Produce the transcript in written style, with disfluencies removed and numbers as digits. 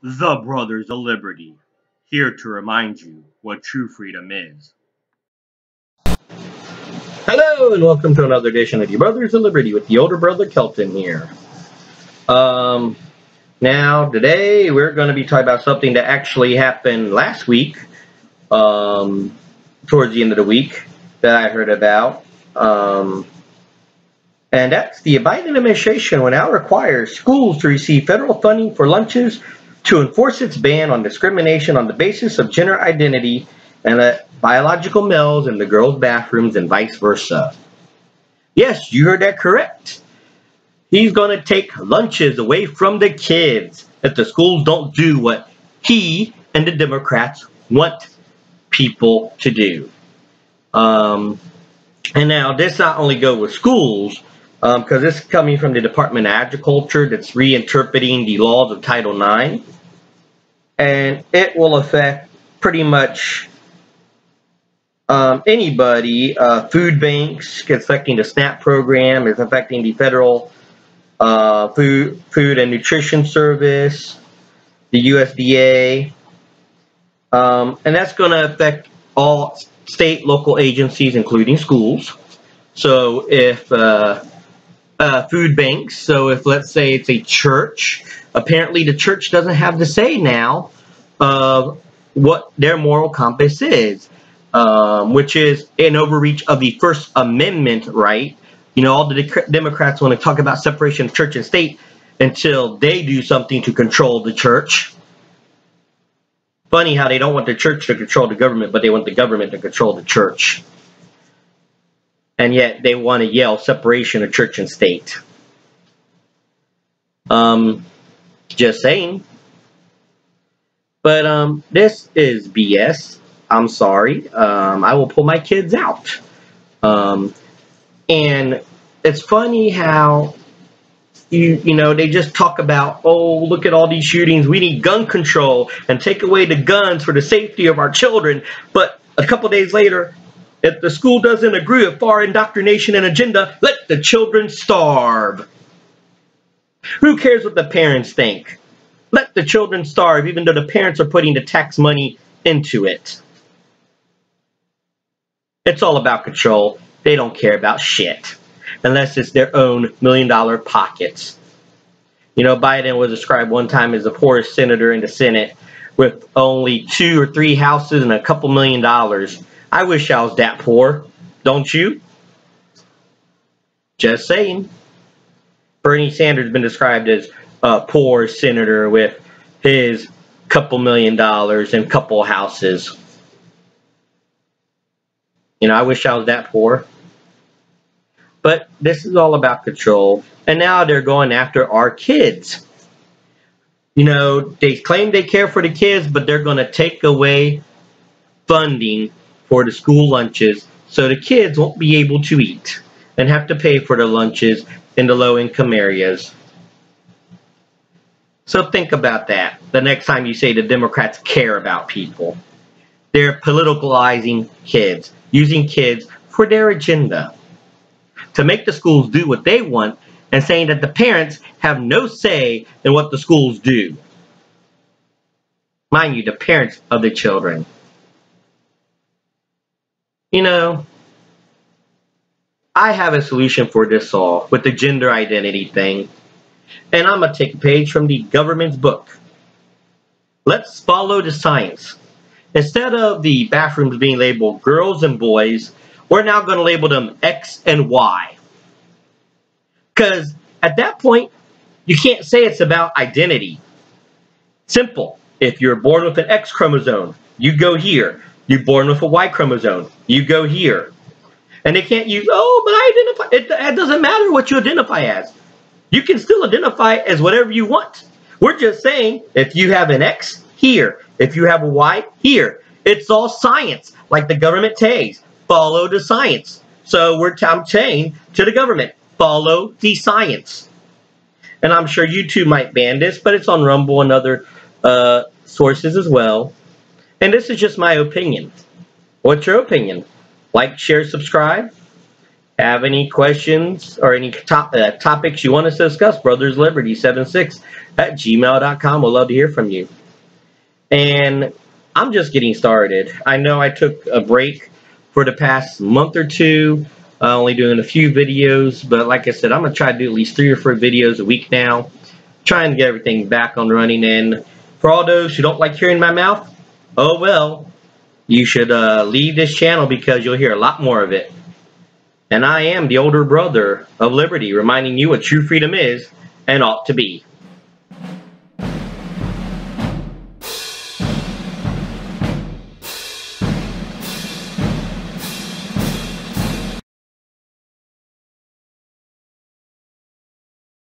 The Brothers of Liberty, here to remind you what true freedom is. Hello and welcome to another edition of the Brothers of Liberty with the older brother Kelton here. Um, Now today we're going to be talking about something that actually happened last week, towards the end of the week that I heard about. And that's the Biden administration will now require schools to receive federal funding for lunches to enforce its ban on discrimination on the basis of gender identity and let biological males in the girls' bathrooms and vice versa. Yes, you heard that correct. He's going to take lunches away from the kids if the schools don't do what he and the Democrats want people to do. And now this not only go with schools, because this is coming from the Department of Agriculture that's reinterpreting the laws of Title IX. And it will affect pretty much anybody. Food banks, it's affecting the SNAP program, it's affecting the federal Food and Nutrition Service, the USDA, and that's going to affect all state, local agencies, including schools. So if food banks, so if let's say it's a church, apparently the church doesn't have the say now of what their moral compass is, which is an overreach of the First Amendment right. You know, all the Democrats want to talk about separation of church and state until they do something to control the church. Funny how they don't want the church to control the government, but they want the government to control the church. And yet they want to yell separation of church and state. Just saying. But this is BS. I'm sorry. I will pull my kids out. And it's funny how you know they just talk about, oh, look at all these shootings, we need gun control and take away the guns for the safety of our children. But a couple days later, if the school doesn't agree with our indoctrination and agenda, let the children starve. Who cares what the parents think? Let the children starve, even though the parents are putting the tax money into it. It's all about control. They don't care about shit unless it's their own $1 million pockets. You know, Biden was described one time as the poorest senator in the Senate with only 2 or 3 houses and a couple $1 million. I wish I was that poor. Don't you? Just saying. Bernie Sanders has been described as a poor senator with his couple $1 million and couple houses. You know, I wish I was that poor. But this is all about control. And now they're going after our kids. You know, they claim they care for the kids, but they're going to take away funding for the school lunches so the kids won't be able to eat and have to pay for the lunches in the low-income areas. So think about that the next time you say the Democrats care about people. They're politicalizing kids, using kids for their agenda to make the schools do what they want and saying that the parents have no say in what the schools do. Mind you, the parents of the children. You know, I have a solution for this all with the gender identity thing. And I'm going to take a page from the government's book. Let's follow the science. Instead of the bathrooms being labeled girls and boys, we're now going to label them X and Y. Because at that point, you can't say it's about identity. Simple. If you're born with an X chromosome, you go here. You're born with a Y chromosome, you go here. And they can't use, oh, but I identify. It doesn't matter what you identify as. You can still identify as whatever you want. We're just saying, if you have an X, here. If you have a Y, here. It's all science, like the government says. Follow the science. So I'm saying to the government, follow the science. And I'm sure YouTube might ban this, but it's on Rumble and other sources as well. And this is just my opinion. What's your opinion? Like, share, subscribe. Have any questions or any topics you want us to discuss, brothersliberty76@gmail.com. We'd love to hear from you. And I'm just getting started. I know I took a break for the past month or two, only doing a few videos, but like I said, I'm going to try to do at least 3 or 4 videos a week now, trying to get everything back on running. And for all those who don't like hearing my mouth, oh well, you should leave this channel because you'll hear a lot more of it. And I am the older brother of liberty, reminding you what true freedom is and ought to be.